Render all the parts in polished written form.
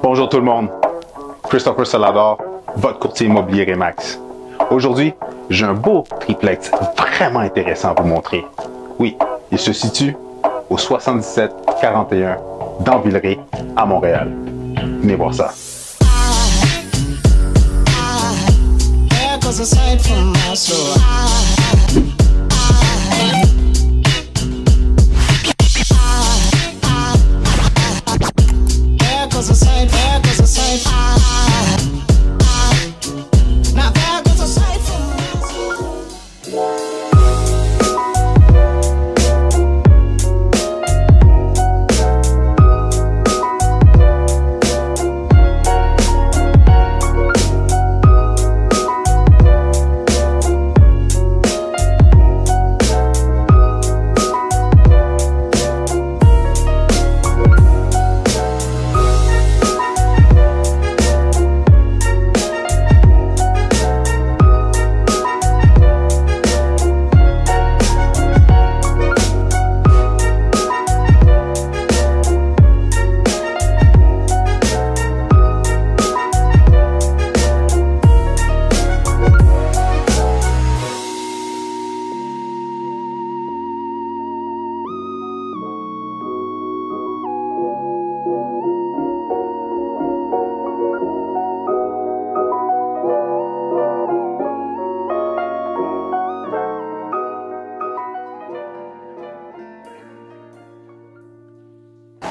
Bonjour tout le monde, Christopher Salador, votre courtier immobilier Remax. Aujourd'hui, j'ai un beau triplex vraiment intéressant à vous montrer. Oui, il se situe au 7741 dans Villeray, à Montréal. Venez voir ça.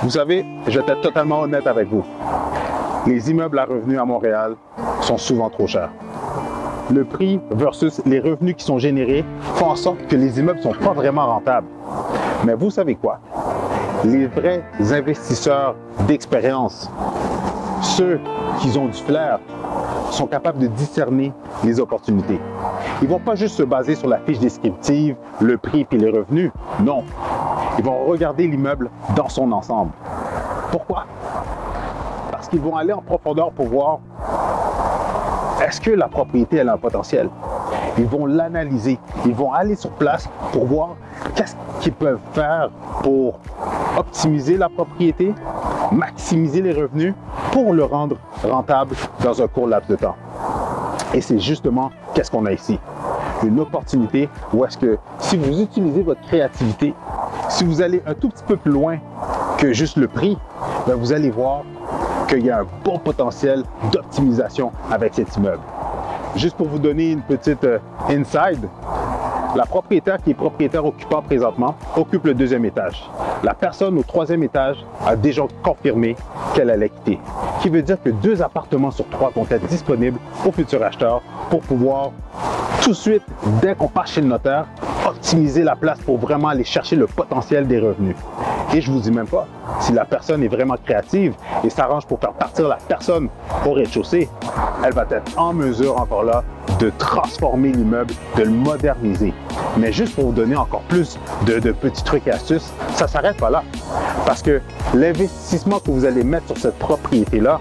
Vous savez, je vais être totalement honnête avec vous. Les immeubles à revenus à Montréal sont souvent trop chers. Le prix versus les revenus qui sont générés font en sorte que les immeubles ne sont pas vraiment rentables. Mais vous savez quoi? Les vrais investisseurs d'expérience, ceux qui ont du flair, sont capables de discerner les opportunités. Ils ne vont pas juste se baser sur la fiche descriptive, le prix et les revenus. Non. Ils vont regarder l'immeuble dans son ensemble. Pourquoi? Parce qu'ils vont aller en profondeur pour voir est-ce que la propriété elle a un potentiel. Ils vont l'analyser. Ils vont aller sur place pour voir qu'est-ce qu'ils peuvent faire pour optimiser la propriété, maximiser les revenus pour le rendre rentable dans un court laps de temps. Et c'est justement qu'est-ce qu'on a ici. Une opportunité où est-ce que si vous utilisez votre créativité, si vous allez un tout petit peu plus loin que juste le prix, bien vous allez voir qu'il y a un bon potentiel d'optimisation avec cet immeuble. Juste pour vous donner une petite inside, la propriétaire qui est propriétaire occupant présentement occupe le 2e étage. La personne au 3e étage a déjà confirmé qu'elle allait quitter. Ce qui veut dire que 2 appartements sur 3 vont être disponibles aux futurs acheteurs pour pouvoir tout de suite, dès qu'on part chez le notaire, optimiser la place pour vraiment aller chercher le potentiel des revenus. Et je ne vous dis même pas, si la personne est vraiment créative et s'arrange pour faire partir la personne au rez-de-chaussée, elle va être en mesure encore là de transformer l'immeuble, de le moderniser. Mais juste pour vous donner encore plus de petits trucs et astuces, ça ne s'arrête pas là. Parce que l'investissement que vous allez mettre sur cette propriété-là,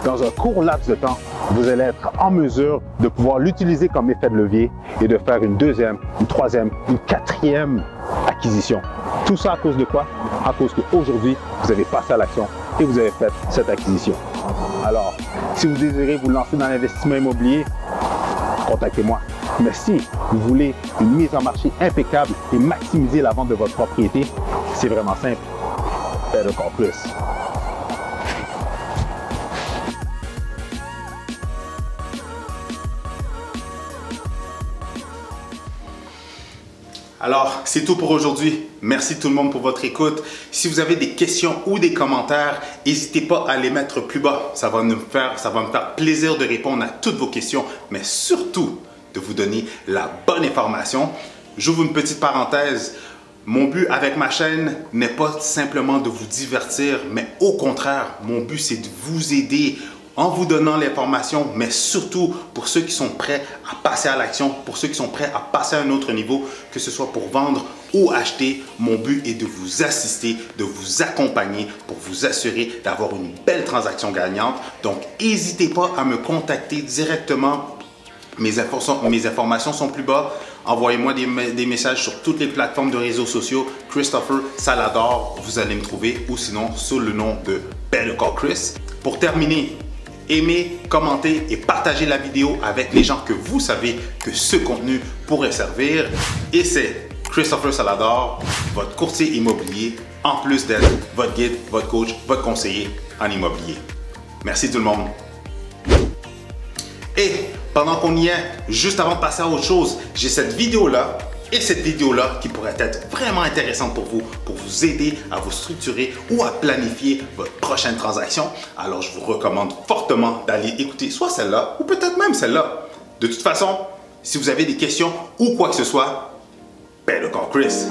dans un court laps de temps, vous allez être en mesure de pouvoir l'utiliser comme effet de levier et de faire une 2e, une 3e, une 4e acquisition. Tout ça à cause de quoi? À cause qu'aujourd'hui, vous avez passé à l'action et vous avez fait cette acquisition. Alors, si vous désirez vous lancer dans l'investissement immobilier, contactez-moi. Mais si vous voulez une mise en marché impeccable et maximiser la vente de votre propriété, c'est vraiment simple. Faites encore plus. Alors, c'est tout pour aujourd'hui. Merci tout le monde pour votre écoute. Si vous avez des questions ou des commentaires, n'hésitez pas à les mettre plus bas. Ça va me faire plaisir de répondre à toutes vos questions, mais surtout de vous donner la bonne information. J'ouvre une petite parenthèse. Mon but avec ma chaîne n'est pas simplement de vous divertir, mais au contraire, mon but c'est de vous aider en vous donnant l'information, mais surtout pour ceux qui sont prêts à passer à l'action, pour ceux qui sont prêts à passer à un autre niveau, que ce soit pour vendre ou acheter. Mon but est de vous assister, de vous accompagner pour vous assurer d'avoir une belle transaction gagnante. Donc, n'hésitez pas à me contacter directement. Mes informations sont plus bas. Envoyez-moi des messages sur toutes les plateformes de réseaux sociaux. Christopher Salador, vous allez me trouver, ou sinon sous le nom de Better Call Chris. Pour terminer, aimez, commentez et partagez la vidéo avec les gens que vous savez que ce contenu pourrait servir. Et c'est Christopher Salador, votre courtier immobilier, en plus d'être votre guide, votre coach, votre conseiller en immobilier. Merci tout le monde. Et pendant qu'on y est, juste avant de passer à autre chose, j'ai cette vidéo-là et cette vidéo-là qui pourrait être vraiment intéressante pour vous aider à vous structurer ou à planifier votre prochaine transaction. Alors, je vous recommande fortement d'aller écouter soit celle-là ou peut-être même celle-là. De toute façon, si vous avez des questions ou quoi que ce soit, Better Call Chris.